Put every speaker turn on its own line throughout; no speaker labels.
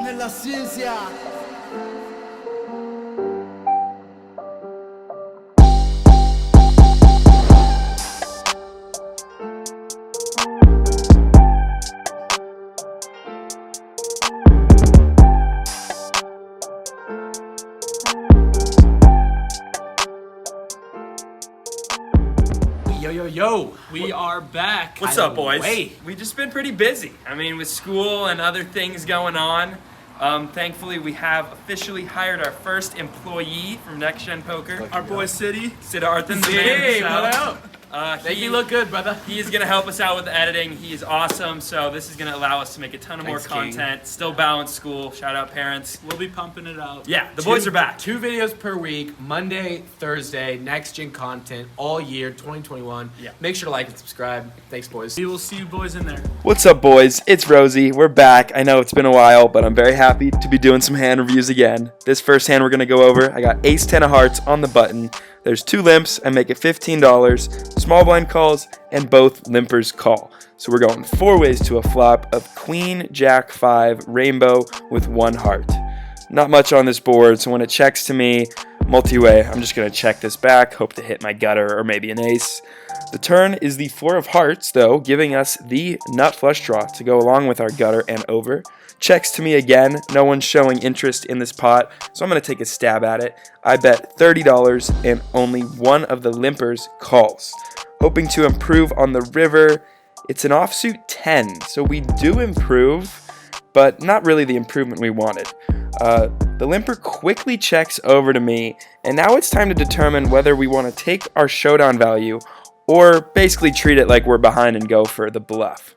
nella ciencia.
Yo, we are back.
What's up, boys? We've just been pretty busy. I mean, with school and other things going on. Thankfully, we have officially hired our first employee from Next Gen Poker.
Our boy City.
Siddharthan.
Hey, what up? Make me look good, brother.
He is going to help us out with the editing. He is awesome, so this is going to allow us to make a ton of more content.
King.
Still balance school. Shout out parents.
We'll be pumping it out.
Yeah, the boys are back.
2 videos per week, Monday, Thursday, next gen content all year, 2021.
Yeah.
Make sure to like and subscribe. Thanks, boys.
We will see you boys in there.
What's up, boys? It's Rosey. We're back. I know it's been a while, but I'm very happy to be doing some hand reviews again. This first hand we're going to go over, I got ace 10 of hearts on the button. There's 2 limps. I make it $15. Small blind calls, and both limpers call. So we're going 4 ways to a flop of queen, jack, 5, rainbow with 1 heart. Not much on this board, so when it checks to me, multi-way, I'm just going to check this back, hope to hit my gutter or maybe an ace. The turn is the 4 of hearts, though, giving us the nut flush draw to go along with our gutter and over. Checks to me again. No one's showing interest in this pot, so I'm going to take a stab at it. I bet $30 and only one of the limpers calls. Hoping to improve on the river. It's an offsuit 10, so we do improve, but not really the improvement we wanted. The limper quickly checks over to me, and now it's time to determine whether we want to take our showdown value or basically treat it like we're behind and go for the bluff.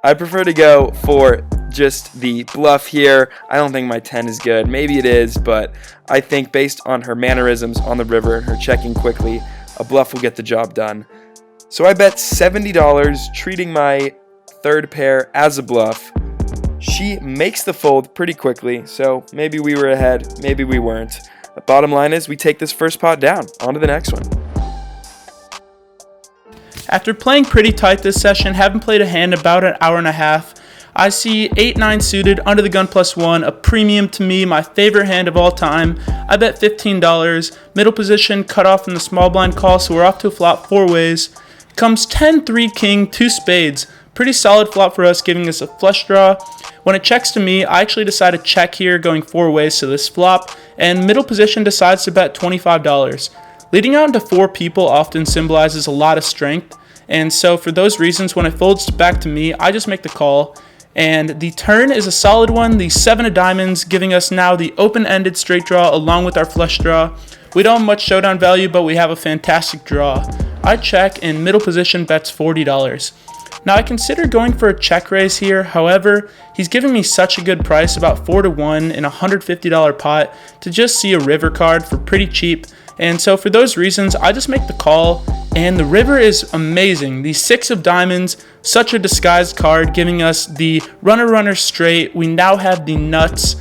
I prefer to go for just the bluff here. I don't think my 10 is good. Maybe it is, but I think based on her mannerisms on the river and her checking quickly, a bluff will get the job done. So I bet $70, treating my third pair as a bluff. She makes the fold pretty quickly, so maybe we were ahead, maybe we weren't. The bottom line is we take this first pot down. On to the next one.
After playing pretty tight this session, having played a hand about an hour and a half, I see 8-9 suited, under the gun +1, a premium to me, my favorite hand of all time. I bet $15. Middle position, cut off in the small blind call, so we're off to a flop 4 ways. Comes 10-3 king, 2 spades. Pretty solid flop for us, giving us a flush draw. When it checks to me, I actually decide to check here, going 4 ways to this flop, and middle position decides to bet $25. Leading out into 4 people often symbolizes a lot of strength, and so for those reasons, when it folds back to me, I just make the call. And the turn is a solid one, the 7 of diamonds, giving us now the open-ended straight draw along with our flush draw. We don't have much showdown value, but we have a fantastic draw. I check, and middle position bets $40. Now I consider going for a check raise here, however, he's giving me such a good price, about 4-1 in a $150 pot, to just see a river card for pretty cheap. And so for those reasons, I just make the call, and the river is amazing. The 6 of diamonds, such a disguised card, giving us the runner straight. We now have the nuts,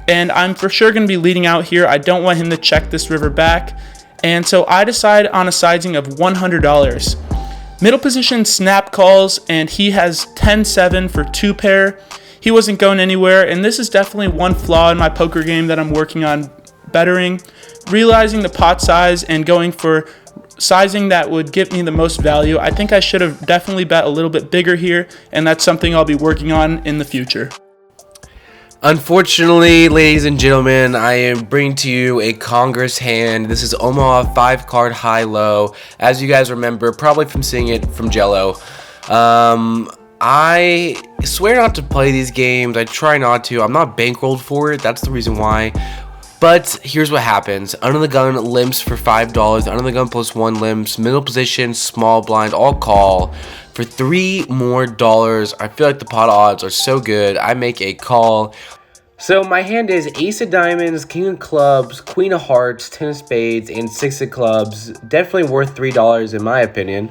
and I'm for sure going to be leading out here. I don't want him to check this river back, and so I decide on a sizing of $100. Middle position snap calls, and he has 10-7 for 2 pair. He wasn't going anywhere, and this is definitely one flaw in my poker game that I'm working on bettering. Realizing the pot size and going for sizing that would give me the most value. I think I should have definitely bet a little bit bigger here, and that's something I'll be working on in the future.
Unfortunately, ladies and gentlemen, I am bringing to you a Congress hand. This is Omaha 5-card high-low. As you guys remember, probably from seeing it from Jello. I swear not to play these games. I try not to. I'm not bankrolled for it. That's the reason why. But here's what happens. Under the gun limps for $5. Under the gun +1 limps. Middle position, small blind, all call. For $3 more. I feel like the pot odds are so good. I make a call. So my hand is ace of diamonds, king of clubs, queen of hearts, 10 of spades, and 6 of clubs. Definitely worth $3 in my opinion.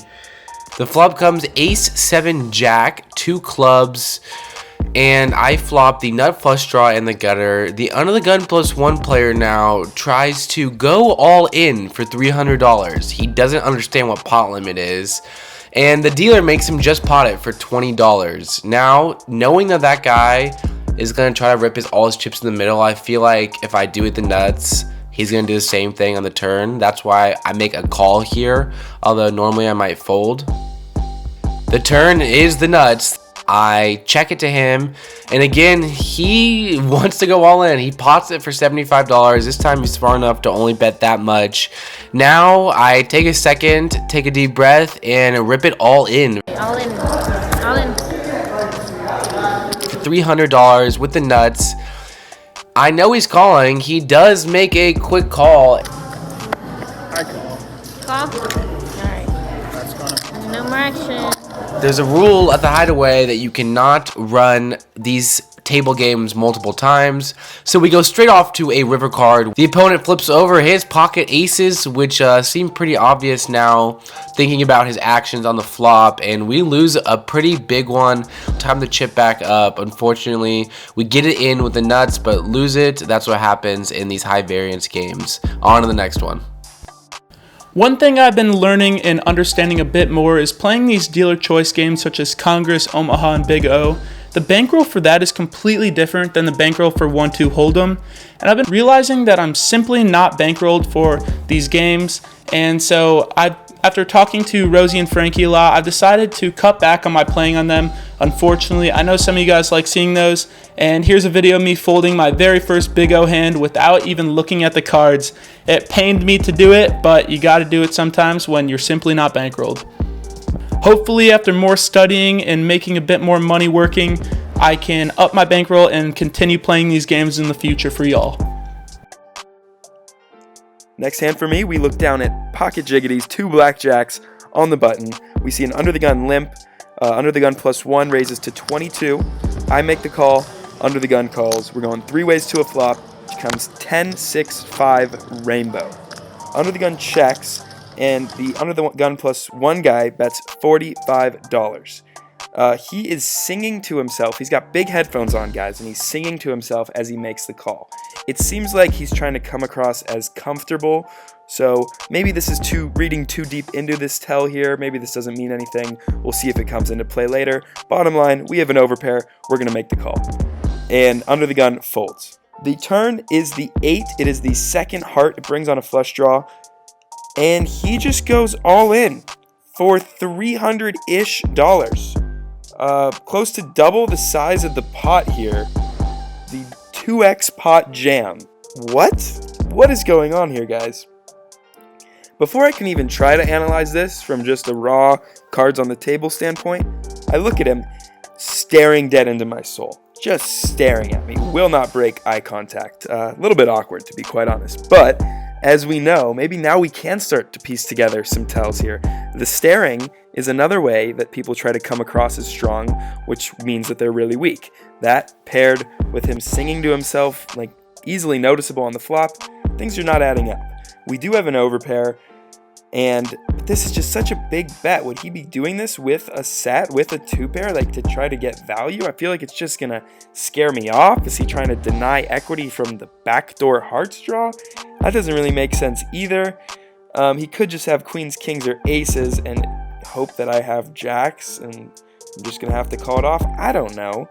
The flop comes ace 7 jack, 2 clubs, and I flop the nut flush draw and the gutter. The under the gun +1 player now tries to go all in for $300. He doesn't understand what pot limit is, and the dealer makes him just pot it for $20. Now, knowing that that guy is going to try to rip all his chips in the middle. I feel like if I do it the nuts, he's going to do the same thing on the turn. That's why I make a call here, although normally I might fold. The turn is the nuts. I check it to him, and again, he wants to go all in. He pots it for $75. This time he's smart enough to only bet that much. Now I take a second, take a deep breath, and rip it all in.
All in. All in.
For $300 with the nuts. I know he's calling. He does make a quick call.
Call? Alright. No more action.
There's a rule at the Hideaway that you cannot run these table games multiple times. So we go straight off to a river card. The opponent flips over his pocket aces, which seem pretty obvious now, thinking about his actions on the flop, and we lose a pretty big one. Time to chip back up. Unfortunately, we get it in with the nuts, but lose it. That's what happens in these high variance games. On to the next one.
One thing I've been learning and understanding a bit more is playing these dealer choice games such as Congress, Omaha, and Big O. The bankroll for that is completely different than the bankroll for 1-2 Hold'em, and I've been realizing that I'm simply not bankrolled for these games, and so after talking to Rosey and Frankie a lot, I've decided to cut back on my playing on them. Unfortunately, I know some of you guys like seeing those, and here's a video of me folding my very first Big O hand without even looking at the cards. It pained me to do it, but you gotta do it sometimes when you're simply not bankrolled. Hopefully, after more studying and making a bit more money working, I can up my bankroll and continue playing these games in the future for y'all.
Next hand for me, we look down at pocket jiggities, 2 blackjacks on the button. We see an under the gun limp. Under the gun +1 raises to 22. I make the call. Under the gun calls. We're going 3 ways to a flop, which comes 10, 6, 5 rainbow. Under the gun checks, and the under the gun +1 guy bets $45. He is singing to himself. He's got big headphones on, guys, and he's singing to himself as he makes the call. It seems like he's trying to come across as comfortable, so maybe this is reading too deep into this tell here. Maybe this doesn't mean anything. We'll see if it comes into play later. Bottom line, we have an overpair. We're going to make the call. And under the gun folds. The turn is the 8. It is the second heart. It brings on a flush draw. And he just goes all in for $300-ish. Close to double the size of the pot here. The 2x pot jam. What is going on here, guys? Before I can even try to analyze this from just a raw cards on the table standpoint, I look at him staring dead into my soul. Just staring at me. Will not break eye contact. A little bit awkward, to be quite honest. But as we know, maybe now we can start to piece together some tells here. The staring is another way that people try to come across as strong, which means that they're really weak. That paired with him singing to himself, like easily noticeable on the flop, things are not adding up. We do have an overpair, and this is just such a big bet. Would he be doing this with a set, with a 2-pair, like to try to get value? I feel like it's just gonna scare me off. Is he trying to deny equity from the backdoor hearts draw? That doesn't really make sense either. He could just have queens, kings, or aces and hope that I have jacks, and I'm just gonna have to call it off. I don't know.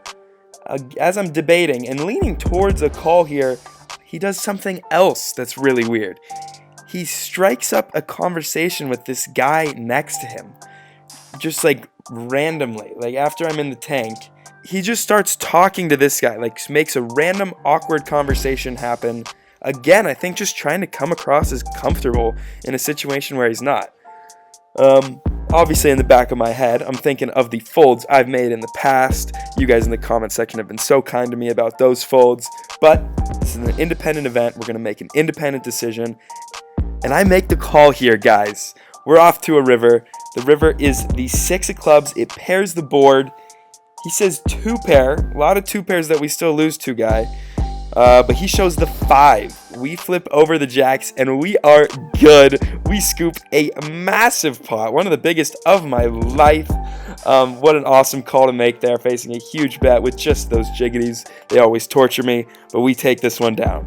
As I'm debating and leaning towards a call here, he does something else that's really weird. He strikes up a conversation with this guy next to him, just like randomly, like after I'm in the tank. He just starts talking to this guy, like makes a random awkward conversation happen. Again, I think just trying to come across as comfortable in a situation where he's not. Obviously in the back of my head, I'm thinking of the folds I've made in the past. You guys in the comment section have been so kind to me about those folds, but this is an independent event. We're going to make an independent decision. And I make the call here, guys. We're off to a river. The river is the 6 of clubs. It pairs the board. He says 2-pair. A lot of 2-pairs that we still lose to, guy. But he shows the 5. We flip over the jacks, and we are good. We scoop a massive pot, one of the biggest of my life. What an awesome call to make there, facing a huge bet with just those jiggities. They always torture me, but we take this one down.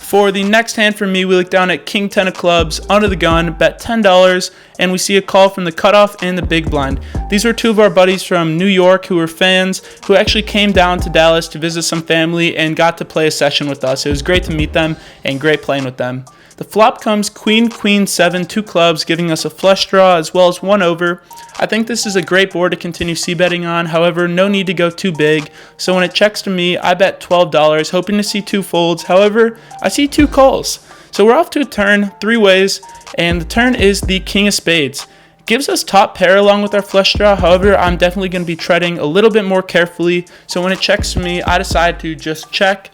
For the next hand for me, we look down at King 10 of clubs, under the gun, bet $10, and we see a call from the cutoff and the big blind. These were two of our buddies from New York who were fans, who actually came down to Dallas to visit some family and got to play a session with us. It was great to meet them and great playing with them. The flop comes Queen, Queen, 7, 2 clubs, giving us a flush draw as well as 1 over. I think this is a great board to continue c-betting on. However, no need to go too big. So when it checks to me, I bet $12, hoping to see 2 folds. However, I see 2 calls. So we're off to a turn 3 ways, and the turn is the King of Spades. Gives us top pair along with our flush draw. However, I'm definitely going to be treading a little bit more carefully. So when it checks to me, I decide to just check,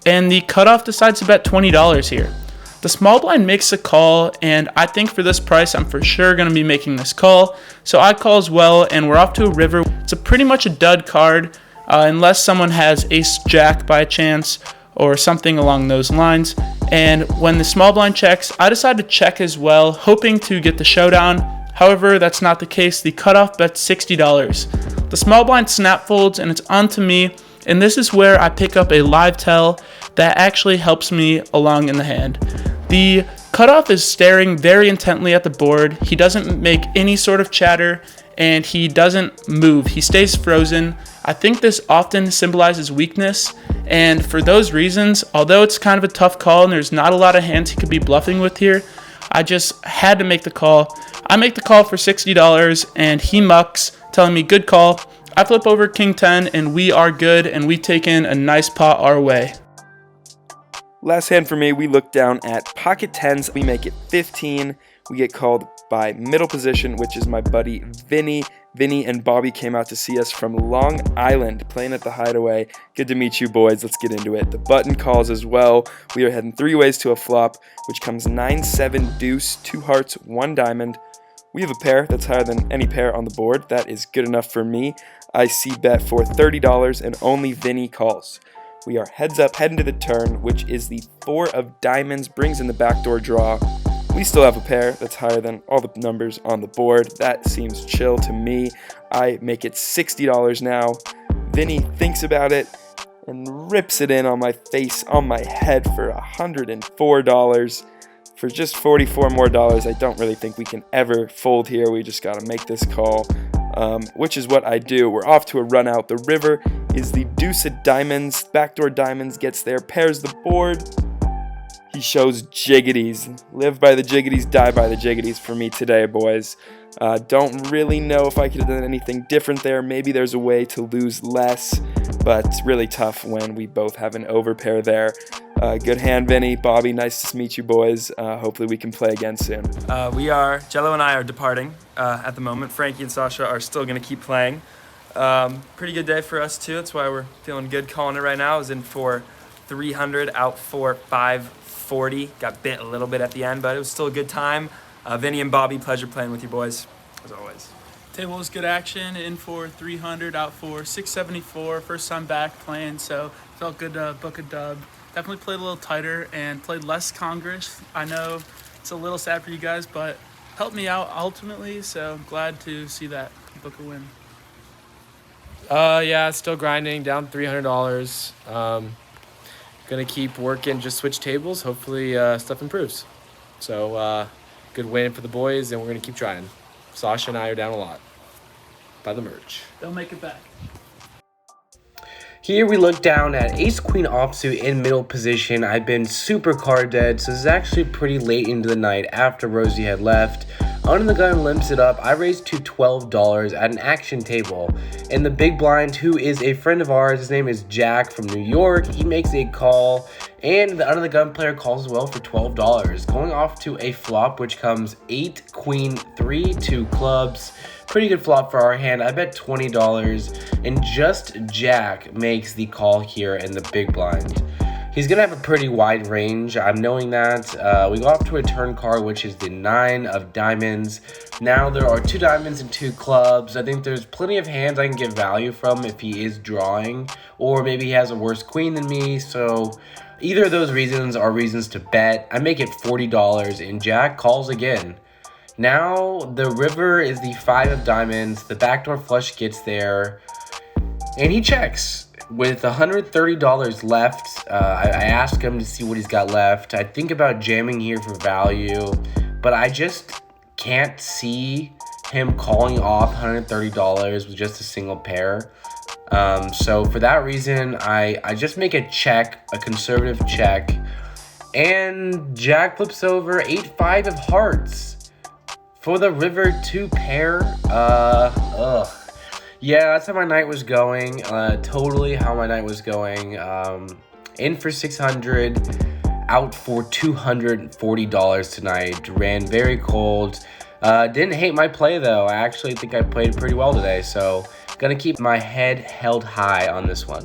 and the cutoff decides to bet $20 here. The small blind makes a call, and I think for this price, I'm for sure going to be making this call. So I call as well, and we're off to a river. It's pretty much a dud card, unless someone has ace-jack by chance or something along those lines. And when the small blind checks, I decide to check as well, hoping to get the showdown. However, that's not the case. The cutoff bets $60. The small blind snap folds, and it's on to me. And this is where I pick up a live tell that actually helps me along in the hand. The cutoff is staring very intently at the board. He doesn't make any sort of chatter, and he doesn't move. He stays frozen. I think this often symbolizes weakness, and for those reasons, although it's kind of a tough call and there's not a lot of hands he could be bluffing with here, I just had to make the call. I make the call for $60, and he mucks, telling me good call. I flip over King 10, and we are good, and we take in a nice pot our way.
Last hand for me, we look down at pocket 10s. We make it 15. We get called by middle position, which is my buddy Vinny. Vinny and Bobby came out to see us from Long Island, playing at the Hideaway. Good to meet you, boys. Let's get into it. The button calls as well. We are heading 3 ways to a flop, which comes 9, 7, deuce, 2 hearts, 1 diamond. We have a pair that's higher than any pair on the board. That is good enough for me. I c-bet for $30, and only Vinny calls. We are heads up, heading to the turn, which is the 4 of diamonds, brings in the backdoor draw. We still have a pair that's higher than all the numbers on the board. That seems chill to me. I make it $60 now. Vinny thinks about it and rips it in on my face, on my head for $104. For just $44 more, I don't really think we can ever fold here. We just got to make this call, which is what I do. We're off to a run out. The river is the deuce of diamonds. Backdoor diamonds gets there, pairs the board. He shows jiggities. Live by the jiggities, die by the jiggities for me today, boys. Don't really know if I could have done anything different there. Maybe there's a way to lose less, but it's really tough when we both have an overpair there. Good hand, Vinny. Bobby, nice to meet you, boys. Hopefully we can play again soon.
Jello and I are departing at the moment. Frankie and Sasha are still going to keep playing. Pretty good day for us, too. That's why we're feeling good calling it right now. I was in for 300, out for 540. Got bit a little bit at the end, but it was still a good time. Vinny and Bobby, pleasure playing with you boys, as always.
Table was good action, in for 300, out for 674. First time back playing, so felt good to book a dub. Definitely played a little tighter and played less Congress. I know it's a little sad for you guys, but helped me out ultimately, so I'm glad to see that book a win.
Yeah, still grinding, down $300. Gonna keep working, just switch tables. Hopefully stuff improves. So good win for the boys, and we're gonna keep trying. Sasha and I are down a lot. Buy the merch.
They'll make it back.
Here we look down at ace queen offsuit in middle position. I've been super card dead, so this is actually pretty late into the night after Rosey had left. Under the gun limps it up. I raised to $12 at an action table. And the big blind, who is a friend of ours, his name is Jack from New York, he makes a call. And the under the gun player calls as well for $12. Going off to a flop, which comes 8, queen, 3, 2 clubs. Pretty good flop for our hand. I bet $20. And just Jack makes the call here in the big blind. He's going to have a pretty wide range. I'm knowing that. We go off to a turn card, which is the 9 of diamonds. Now there are 2 diamonds and 2 clubs. I think there's plenty of hands I can get value from if he is drawing. Or maybe he has a worse queen than me. So either of those reasons are reasons to bet. I make it $40 and Jack calls again. Now the river is the 5 of diamonds. The backdoor flush gets there. And he checks. with $130 left, I asked him to see what he's got left. I think about jamming here for value, but I just can't see him calling off $130 with just a single pair. So for that reason, I just make a check, a conservative check, and Jack flips over 8-5 of hearts for the river 2 pair. Yeah, that's how my night was going. Totally how my night was going. In for 600, out for $240 tonight. Ran very cold. Didn't hate my play though. I actually think I played pretty well today, so gonna keep my head held high on this one.